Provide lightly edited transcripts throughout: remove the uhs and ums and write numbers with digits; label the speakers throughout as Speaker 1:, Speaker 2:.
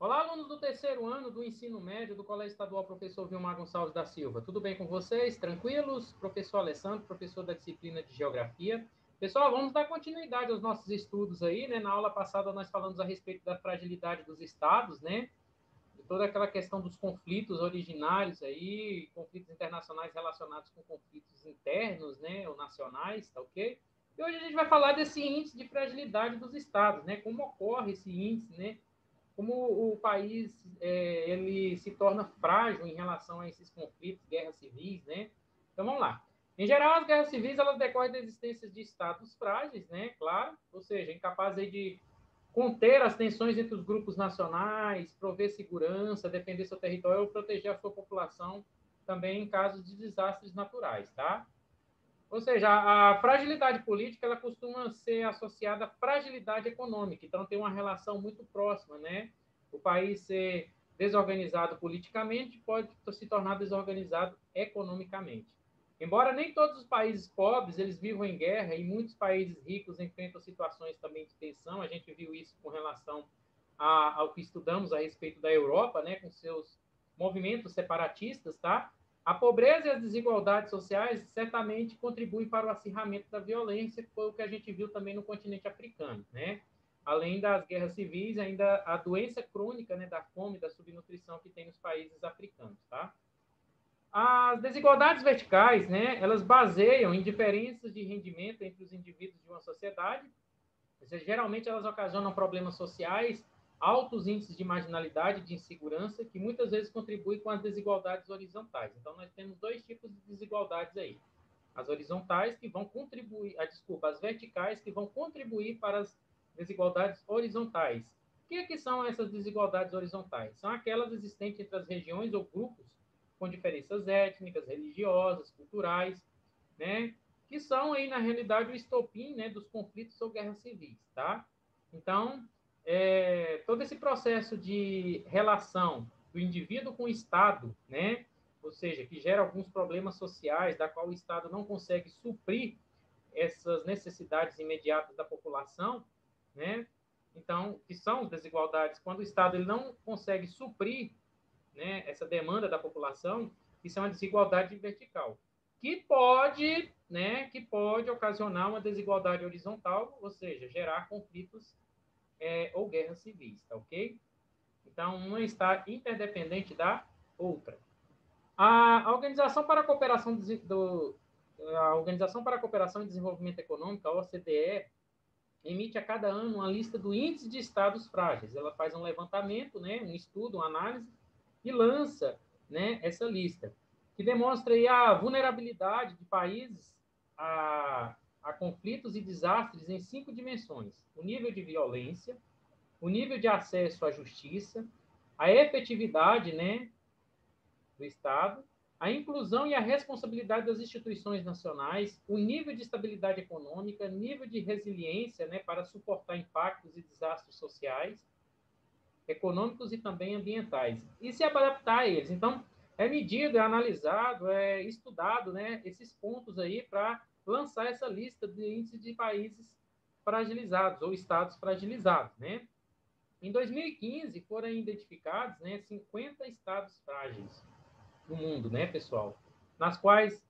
Speaker 1: Olá, alunos do terceiro ano do ensino médio do Colégio Estadual Professor Vilmar Gonçalves da Silva. Tudo bem com vocês? Tranquilos? Professor Alessandro, professor da disciplina de Geografia. Pessoal, vamos dar continuidade aos nossos estudos aí, né? Na aula passada nós falamos a respeito da fragilidade dos estados, né? De toda aquela questão dos conflitos originários aí, conflitos internacionais relacionados com conflitos internos, né? Ou nacionais, tá ok? E hoje a gente vai falar desse índice de fragilidade dos estados, né? Como ocorre esse índice, né? Como o país ele se torna frágil em relação a esses conflitos, guerras civis, né? Então vamos lá. Em geral, as guerras civis elas decorrem da existência de estados frágeis, né? Claro, ou seja, incapazes de conter as tensões entre os grupos nacionais, prover segurança, defender seu território ou proteger a sua população também em casos de desastres naturais, tá? Ou seja, a fragilidade política ela costuma ser associada à fragilidade econômica, então tem uma relação muito próxima, né? O país ser desorganizado politicamente pode se tornar desorganizado economicamente. Embora nem todos os países pobres eles vivam em guerra e muitos países ricos enfrentam situações também de tensão, a gente viu isso com relação ao que estudamos a respeito da Europa, né, com seus movimentos separatistas, tá? A pobreza e as desigualdades sociais certamente contribuem para o acirramento da violência, que foi o que a gente viu também no continente africano, né? Além das guerras civis, ainda a doença crônica, né, da fome, da subnutrição que tem nos países africanos, tá? As desigualdades verticais, né, elas baseiam em diferenças de rendimento entre os indivíduos de uma sociedade. Geralmente elas ocasionam problemas sociais, altos índices de marginalidade e de insegurança, que muitas vezes contribuem com as desigualdades horizontais. Então, nós temos dois tipos de desigualdades aí. As horizontais, que vão contribuir, as verticais, que vão contribuir para as desigualdades horizontais. O que são essas desigualdades horizontais? São aquelas existentes entre as regiões ou grupos com diferenças étnicas, religiosas, culturais, né? Que são aí na realidade o estopim, né, dos conflitos ou guerras civis, tá? Então, todo esse processo de relação do indivíduo com o Estado, né, ou seja, que gera alguns problemas sociais, da qual o Estado não consegue suprir essas necessidades imediatas da população, né? Então, que são desigualdades quando o Estado ele não consegue suprir, né, essa demanda da população, isso é uma desigualdade vertical, que pode ocasionar uma desigualdade horizontal, ou seja, gerar conflitos ou guerras civis, tá ok? Então, uma está interdependente da outra. A Organização para a Cooperação a Organização para a Cooperação e Desenvolvimento Econômico, a OCDE, emite a cada ano uma lista do índice de estados frágeis. Ela faz um levantamento, né, um estudo, uma análise e lança, né, essa lista, que demonstra aí a vulnerabilidade de países a conflitos e desastres em 5 dimensões: o nível de violência, o nível de acesso à justiça, a efetividade, né, do Estado, a inclusão e a responsabilidade das instituições nacionais, o nível de estabilidade econômica, nível de resiliência, né, para suportar impactos e desastres sociais, econômicos e também ambientais, e se adaptar a eles. Então, é medido, é analisado, é estudado, né, esses pontos aí para lançar essa lista de índices de países fragilizados ou estados fragilizados, né? Em 2015 foram identificados, né, 50 estados frágeis no mundo, né, pessoal? Nas quais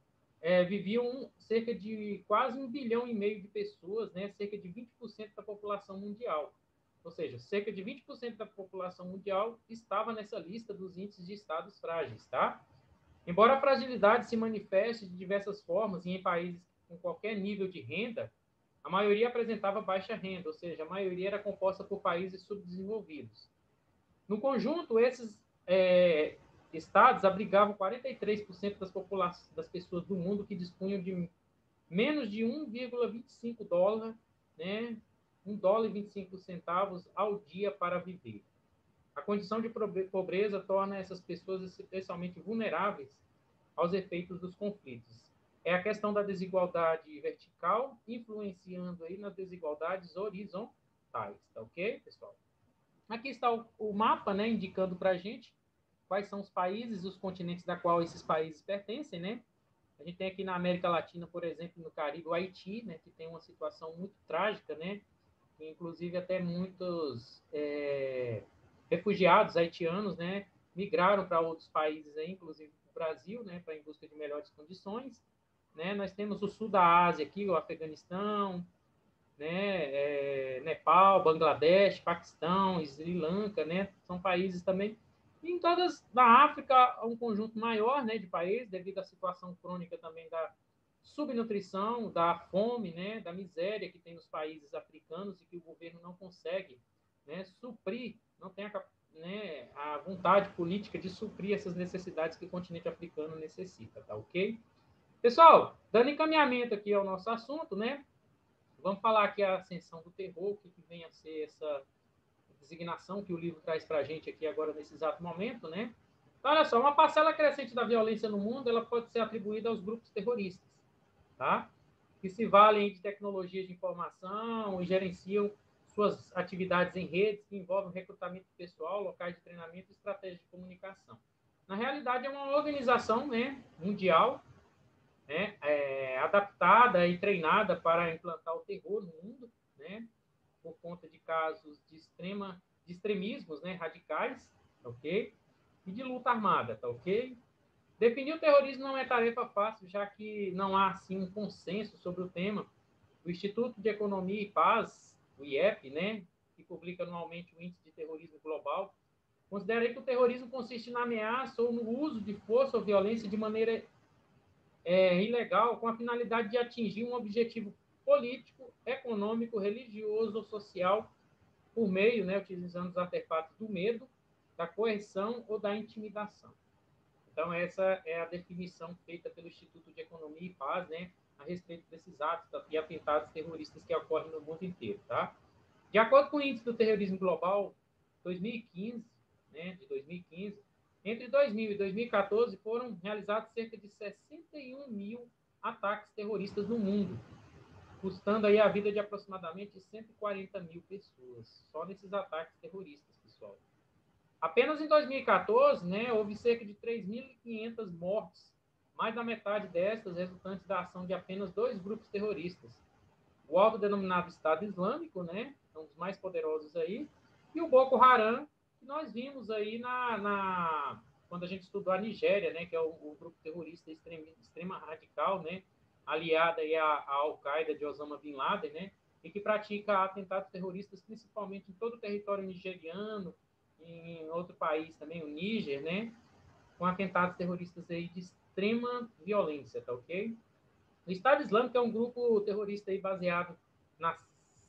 Speaker 1: viviam cerca de quase 1,5 bilhão de pessoas, né, cerca de 20% da população mundial. Ou seja, cerca de 20% da população mundial estava nessa lista dos índices de estados frágeis, tá? Embora a fragilidade se manifeste de diversas formas e em países com qualquer nível de renda, a maioria apresentava baixa renda, ou seja, a maioria era composta por países subdesenvolvidos. No conjunto, esses estados abrigavam 43% das pessoas do mundo que dispunham de menos de 1,25 dólar, né, 1 dólar e 25 centavos ao dia para viver. A condição de pobreza torna essas pessoas especialmente vulneráveis aos efeitos dos conflitos. É a questão da desigualdade vertical influenciando aí nas desigualdades horizontais, tá ok, pessoal? Aqui está o mapa, né, indicando para a gente quais são os países, os continentes da qual esses países pertencem, né? A gente tem aqui na América Latina, por exemplo, no Caribe, o Haiti, né, que tem uma situação muito trágica, né? Inclusive até muitos refugiados haitianos, né, migraram para outros países, aí, inclusive o Brasil, né, para em busca de melhores condições. Né? Nós temos o sul da Ásia aqui, o Afeganistão, né, Nepal, Bangladesh, Paquistão, Sri Lanka, né, são países também. E em todas, na África, um conjunto maior, né, de países, devido à situação crônica também da subnutrição, da fome, né, da miséria que tem nos países africanos e que o governo não consegue, né, suprir, não tem a vontade política de suprir essas necessidades que o continente africano necessita, tá ok? Pessoal, dando encaminhamento aqui ao nosso assunto, né, vamos falar aqui a ascensão do terror, o que vem a ser essa designação que o livro traz para a gente aqui agora nesse exato momento, né? Então, olha só, uma parcela crescente da violência no mundo, ela pode ser atribuída aos grupos terroristas, tá? Que se valem de tecnologias de informação e gerenciam suas atividades em redes que envolvem recrutamento pessoal, locais de treinamento e estratégias de comunicação. Na realidade, é uma organização, né, mundial, né, adaptada e treinada para implantar o terror no mundo, né, por conta de casos de extremismos, né, radicais, ok? E de luta armada, tá ok? Definir o terrorismo não é tarefa fácil, já que não há, assim, um consenso sobre o tema. O Instituto de Economia e Paz, o IEP, né, que publica anualmente o Índice de Terrorismo Global, considera que o terrorismo consiste na ameaça ou no uso de força ou violência de maneira ilegal com a finalidade de atingir um objetivo político, econômico, religioso ou social por meio, né, utilizando os artefatos do medo, da coerção ou da intimidação. Então, essa é a definição feita pelo Instituto de Economia e Paz, né, a respeito desses atos e atentados terroristas que ocorrem no mundo inteiro, tá? De acordo com o Índice do Terrorismo Global 2015, né, de 2015, entre 2000 e 2014 foram realizados cerca de 61 mil ataques terroristas no mundo, custando aí a vida de aproximadamente 140 mil pessoas, só nesses ataques terroristas, pessoal. Apenas em 2014, né, houve cerca de 3.500 mortes, mais da metade destas resultantes da ação de apenas 2 grupos terroristas. O autodenominado Estado Islâmico, né, um dos mais poderosos aí, e o Boko Haram, que nós vimos aí quando a gente estudou a Nigéria, né, que é o grupo terrorista extrema radical, né, aliado aí à Al-Qaeda de Osama Bin Laden, né, e que pratica atentados terroristas principalmente em todo o território nigeriano, em outro país também, o Níger, né, com atentados terroristas aí de extrema violência, tá ok? O Estado Islâmico é um grupo terrorista aí baseado na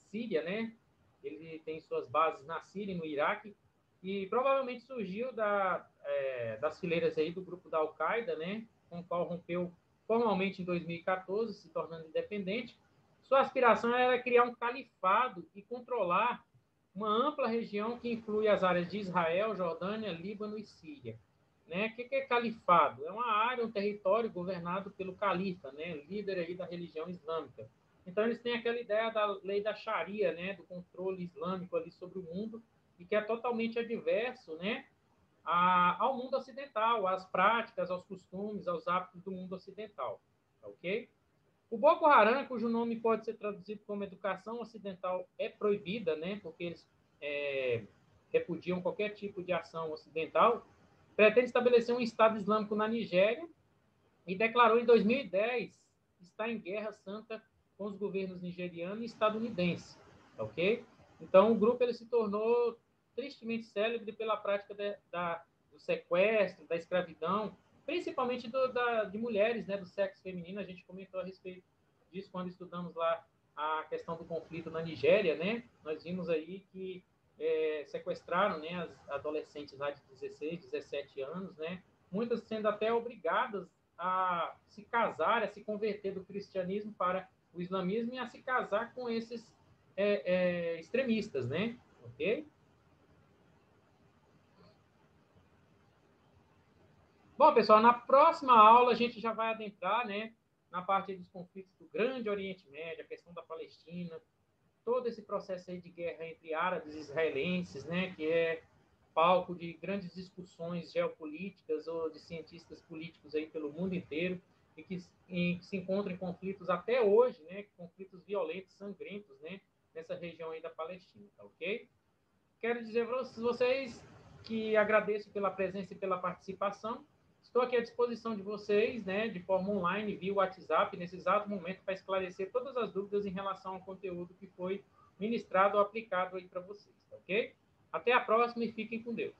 Speaker 1: Síria, né? Ele tem suas bases na Síria e no Iraque, e provavelmente surgiu das fileiras aí do grupo da Al-Qaeda, né? Com o qual rompeu formalmente em 2014, se tornando independente. Sua aspiração era criar um califado e controlar uma ampla região que inclui as áreas de Israel, Jordânia, Líbano e Síria. Né? O que é califado? É uma área, um território governado pelo califa, né? Líder aí da religião islâmica. Então, eles têm aquela ideia da lei da Sharia, né? Do controle islâmico ali sobre o mundo, e que é totalmente adverso, né? Ao mundo ocidental, às práticas, aos costumes, aos hábitos do mundo ocidental. Ok? O Boko Haram, cujo nome pode ser traduzido como educação ocidental, é proibida, né? Porque eles repudiam qualquer tipo de ação ocidental, pretende estabelecer um Estado Islâmico na Nigéria e declarou em 2010 estar em guerra santa com os governos nigeriano e estadunidense, ok? Então, o grupo ele se tornou tristemente célebre pela prática do sequestro, da escravidão, principalmente de mulheres, né, do sexo feminino. A gente comentou a respeito disso quando estudamos lá a questão do conflito na Nigéria, né? Nós vimos aí que sequestraram, né, as adolescentes lá de 16, 17 anos, né, muitas sendo até obrigadas a se casar, a se converter do cristianismo para o islamismo e a se casar com esses extremistas, né, ok? Bom, pessoal, na próxima aula a gente já vai adentrar, né, na parte dos conflitos do Grande Oriente Médio, a questão da Palestina, todo esse processo aí de guerra entre árabes e israelenses, né, que é palco de grandes discussões geopolíticas ou de cientistas políticos aí pelo mundo inteiro e que se encontram em conflitos até hoje, né, conflitos violentos, sangrentos, né, nessa região aí da Palestina, tá ok? Quero dizer para vocês que agradeço pela presença e pela participação. Estou aqui à disposição de vocês, né, de forma online, via WhatsApp, nesse exato momento, para esclarecer todas as dúvidas em relação ao conteúdo que foi ministrado ou aplicado aí para vocês, ok? Até a próxima e fiquem com Deus.